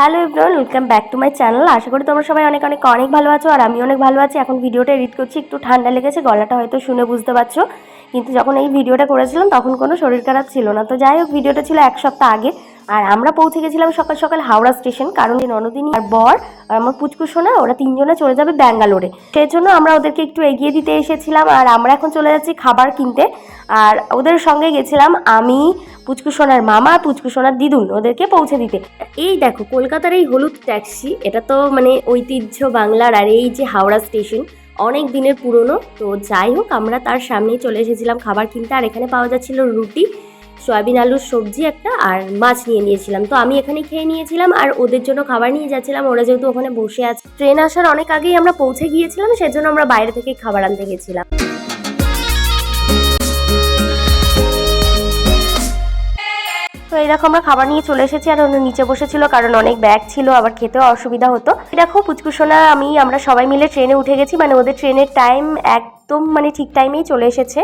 Hello everyone, welcome back to my channel. আশা করি তোমরা সবাই অনেক অনেক অনেক ভালো আছো আর আমি অনেক ভালো আছি। এখন ভিডিওটা এডিট করছি, একটু ঠান্ডা লেগেছে, গলাটা হয়তো শুনে বুঝতে পারছো, কিন্তু যখন এই ভিডিওটা করেছিলাম তখন কোনো শরীর খারাপ ছিল না। তো যাই হোক, ভিডিওটা ছিল এক সপ্তাহ আগে আর আমরা পৌঁছে গেছিলাম সকাল সকাল হাওড়া স্টেশন, কারণ ননদিনী আর বর আর আমার পুচকু সোনা ওরা তিনজনে চলে যাবে ব্যাঙ্গালোরে। সেই জন্য আমরা ওদেরকে একটু এগিয়ে দিতে এসেছিলাম আর আমরা এখন চলে যাচ্ছি খাবার কিনতে। আর ওদের সঙ্গে গেছিলাম আমি, পুচকু সোনার মামা, পুচকু সোনার দিদুন ওদেরকে পৌঁছে দিতে। এই দেখো কলকাতার এই হলুদ ট্যাক্সি, এটা তো মানে ঐতিহ্য বাংলার। আর এই যে হাওড়া স্টেশন অনেক দিনের পুরনো। তো যাই হোক, আমরা তার সামনেই চলে এসেছিলাম খাবার কিনতে। আর এখানে পাওয়া যাচ্ছিল রুটি, সয়াবিন আলুর সবজি একটা, আর মাছ নিয়ে নিয়েছিলাম। তো আমি এখানে খেয়ে নিয়েছিলাম আর ওদের জন্য খাবার নিয়ে যাচ্ছিলাম। ওরা যেহেতু ওখানে বসে আছে, ট্রেন আসার অনেক আগেই আমরা পৌঁছে গিয়েছিলাম, সেজন্য আমরা বাইরে থেকে খাবার আনতে গেছিলাম। তো এই দেখো আমরা খাবার নিয়ে চলে এসেছি আর ওরা নিচে বসেছিল, কারণ অনেক ব্যাগ ছিল, আবার খেতেও অসুবিধা হতো। দেখো পুচকুসোনা আমরা সবাই মিলে ট্রেনে উঠে গেছি, মানে ওদের ট্রেনের টাইম একদম মানে ঠিক টাইমেই চলে এসেছে।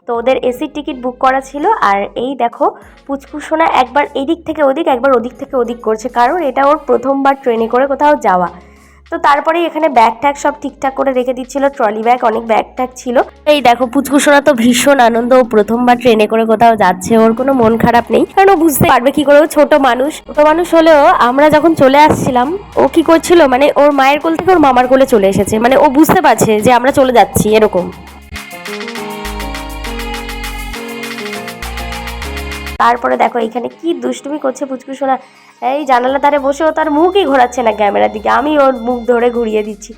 তো ওদের এসির টিকিট বুক করা ছিল। আর এই দেখো পুচকুসোনা একবার এদিক থেকে ওদিক, একবার ওদিক থেকে ওদিক করছে, কারণ এটা ওর প্রথমবার ট্রেনে করে কোথাও যাওয়া। তো তারপরে এখানে ব্যাগ ট্যাগ সব ঠিকঠাক করে রেখে দিচ্ছিল, ট্রলি ব্যাগ, অনেক ব্যাগ ট্যাগ ছিল। এই দেখো পুচকুসোনা তো ভীষণ আনন্দ, ও প্রথমবার ট্রেনে করে কোথাও যাচ্ছে, ওর কোনো মন খারাপ নেই, কারণ ও বুঝতে পারবে কি করে, ও ছোট মানুষ হলেও আমরা যখন চলে আসছিলাম ও কি করছিল, মানে ওর মায়ের কোল থেকে ওর মামার কোলে চলে এসেছে, মানে ও বুঝতে পারছে যে আমরা চলে যাচ্ছি এরকম। তারপরে দেখো এখানে কি দুষ্টুমি করছে পুচকুসোনা, এই জানালা ধারে বসে ও তার মুখই ঘোরাচ্ছে না ক্যামেরার দিকে, আমি ওর মুখ ধরে ঘুরিয়ে দিচ্ছি।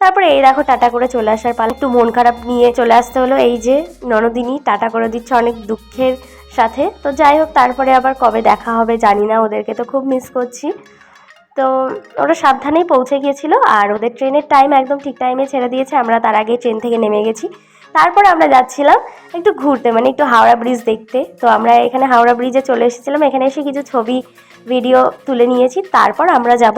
তারপরে এই দেখো টাটা করে চলে আসার পালা, একটু মন খারাপ নিয়ে চলে আসতে হলো। এই যে ননদিনী টাটা করে দিচ্ছে অনেক দুঃখের সাথে। তো যাই হোক, তারপরে আবার কবে দেখা হবে জানি না, ওদেরকে তো খুব মিস করছি। তো ওরা সাবধানেই পৌঁছে গিয়েছিল আর ওদের ট্রেনের টাইম একদম ঠিক টাইমে ছেড়ে দিয়েছে, আমরা তার আগে ট্রেন থেকে নেমে গেছি। তারপর আমরা যাচ্ছিলাম একটু ঘুরতে, মানে একটু হাওড়া ব্রিজ দেখতে। তো আমরা এখানে হাওড়া ব্রিজে চলে এসেছিলাম, এখানে এসে কিছু ছবি ভিডিও তুলে নিয়েছি। তারপর আমরা যাব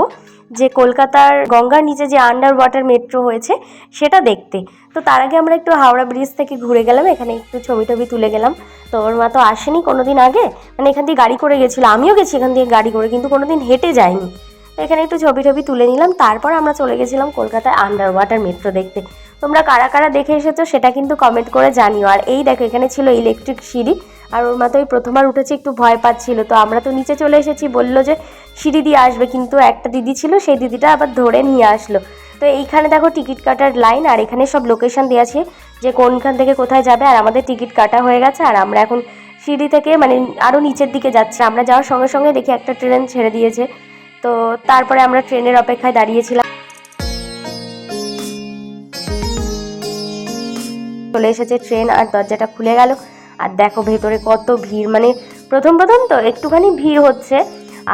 যে কলকাতার গঙ্গার নিচে যে আন্ডার ওয়াটার মেট্রো হয়েছে সেটা দেখতে। তো তার আগে আমরা একটু হাওড়া ব্রিজ থেকে ঘুরে গেলাম, এখানে একটু ছবি টবি তুলে গেলাম। তো ওর মা তো আসেনি কোনোদিন আগে, মানে এখান দিয়ে গাড়ি করে গেছিলো, আমিও গেছি এখান দিয়ে গাড়ি করে, কিন্তু কোনোদিন হেঁটে যাইনি। এখানে একটু ছবি টবি তুলে নিলাম। তারপর আমরা চলে গেছিলাম কলকাতায় আন্ডার ওয়াটার মেট্রো দেখতে। তোমরা কারা কারা দেখে এসেছো সেটা কিন্তু কমেন্ট করে জানিও। আর এই দেখো এখানে ছিল ইলেকট্রিক সিঁড়ি, আর ওর মা তো ওই প্রথমবার উঠেছে, একটু ভয় পাচ্ছিল। তো আমরা তো নিচে চলে এসেছি, বললো যে সিঁড়ি দিয়ে আসবে, কিন্তু একটা দিদি ছিল, সেই দিদিটা আবার ধরে নিয়ে আসলো। তো এইখানে দেখো টিকিট কাটার লাইন, আর এখানে সব লোকেশন দেওয়া আছে যে কোনখান থেকে কোথায় যাবে। আর আমাদের টিকিট কাটা হয়ে গেছে আর আমরা এখন সিঁড়ি থেকে মানে আরও নিচের দিকে যাচ্ছি। আমরা যাওয়ার সঙ্গে সঙ্গে দেখি একটা ট্রেন ছেড়ে দিয়েছে। তো তারপরে আমরা ট্রেনের অপেক্ষায় দাঁড়িয়েছিলাম, চলে এসেছে ট্রেন আর দরজাটা খুলে গেল। আর দেখো ভেতরে কত ভিড়, মানে প্রথম তো একটুখানি ভিড় হচ্ছে।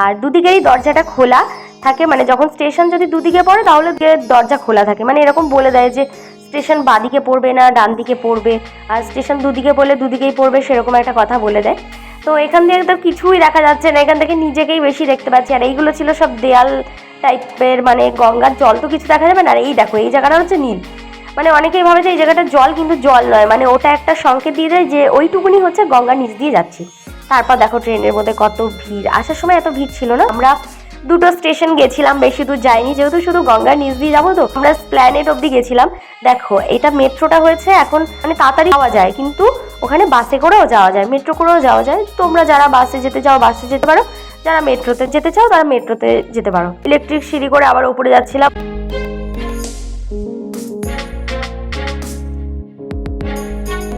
আর দুদিকেই দরজাটা খোলা থাকে, মানে যখন স্টেশন যদি দুদিকে পড়ে তাহলে দরজা খোলা থাকে, মানে এরকম বলে দেয় যে স্টেশন বাঁদিকে পড়বে না ডান দিকে পড়বে, আর স্টেশন দুদিকে পড়লে দুদিকেই পড়বে, সেরকম একটা কথা বলে দেয়। তো এখান থেকে তো কিছুই দেখা যাচ্ছে না, এখান থেকে নিজেকেই বেশি দেখতে পাচ্ছি। আর এইগুলো ছিল সব দেয়াল টাইপের, মানে গঙ্গার জল তো কিছু দেখা যাবে না। আর এই দেখো এই জায়গাটা হচ্ছে নীল, মানে অনেকেই ভাবে যে এই জায়গাটা জল, কিন্তু জল নয়, মানে ওটা একটা সংকেত দিয়ে দেয় যে ওইটুকুনি হচ্ছে গঙ্গার নিচ দিয়ে যাচ্ছি। তারপর দেখো ট্রেনের মধ্যে কত ভিড়, আসার সময় এত ভিড় ছিল না। আমরা দুটো স্টেশন গেছিলাম, বেশি দূর যাইনি, যেহেতু শুধু গঙ্গার নিচ দিয়ে যাবো। তো আমরা প্ল্যানেট অব্দি গেছিলাম। দেখো এটা মেট্রোটা হয়েছে এখন, মানে তাড়াতাড়ি যাওয়া যায়, কিন্তু ওখানে বাসে করেও যাওয়া যায়, মেট্রো করেও যাওয়া যায়। তোমরা যারা বাসে যেতে চাও বাসে যেতে পারো, যারা মেট্রোতে যেতে চাও তারা মেট্রোতে যেতে পারো। ইলেকট্রিক সিঁড়ি করে আবার উপরে যাচ্ছিলাম।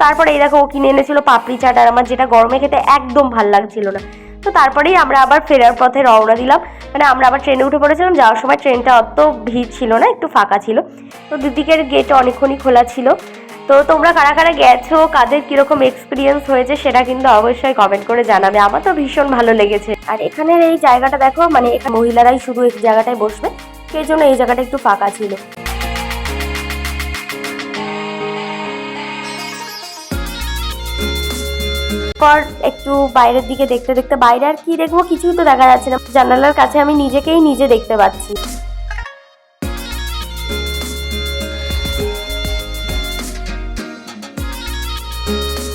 তারপরে এই দেখো ও কিনে এনেছিল পাপড়ি চাট, আর আমার যেটা গরমে খেতে একদম ভাল লাগছিল না। তো তারপরেই আমরা আবার ফেরার পথে রওনা দিলাম, মানে আমরা আবার ট্রেনে উঠে পড়েছিলাম। যাওয়ার সময় ট্রেনটা অত ভিড় ছিল না, একটু ফাঁকা ছিল। তো দুদিকের গেট অনেকক্ষণই খোলা ছিল। তো তোমরা কারা কারা গেছো, কাদের কীরকম এক্সপিরিয়েন্স হয়েছে সেটা কিন্তু অবশ্যই কমেন্ট করে জানাবে। আমার তো ভীষণ ভালো লেগেছে। আর এখানের এই জায়গাটা দেখো, মানে এখানে মহিলারাই শুধু এই জায়গাটায় বসবে, সেই জন্য এই জায়গাটা একটু ফাঁকা ছিল। পর একটু বাইরের দিকে দেখতে দেখতে, বাইরে আর কি দেখবো, কিছুই তো দেখা যাচ্ছে না, জানালার কাছে আমি নিজেকেই নিজে দেখতে পাচ্ছি।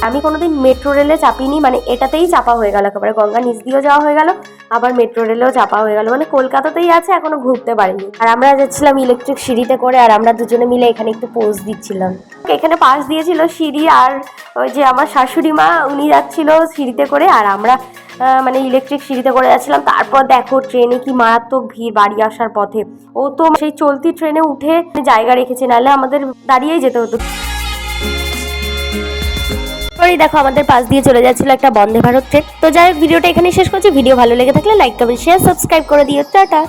আমি কোনোদিন মেট্রো রেলে চাপিনি, মানে এটাতেই চাপা হয়ে গেল, একেবারে গঙ্গা নিচ দিয়েও যাওয়া হয়ে গেল, আবার মেট্রো রেলেও চাপা হয়ে গেল, মানে কলকাতাতেই আছে, এখনো ঘুরতে পারিনি। আর আমরা যাচ্ছিলাম ইলেকট্রিক সিঁড়িতে করে, আর আমরা দুজনে মিলে এখানে একটু পোজ দিচ্ছিলাম। এখানে পাশ দিয়েছিল সিঁড়ি, আর ওই যে আমার শাশুড়ি মা উনি যাচ্ছিল সিঁড়িতে করে, আর আমরা মানে ইলেকট্রিক সিঁড়িতে করে যাচ্ছিলাম। তারপর দেখো ট্রেনে কি মারাত্মক ভিড় বাড়ি আসার পথে। ও তো সেই চলতি ট্রেনে উঠে জায়গা রেখেছে, নাহলে আমাদের দাঁড়িয়েই যেতে হতো। দেখো আমাদের পাশ দিয়ে চলে যাচ্ছিল একটা বন্দে ভারত ট্রেন। তো যাই হোক, ভিডিওটা এখানেই শেষ করছি। ভিডিও ভালো লেগে থাকলে লাইক কমেন্ট শেয়ার সাবস্ক্রাইব করে দিও। টাটা।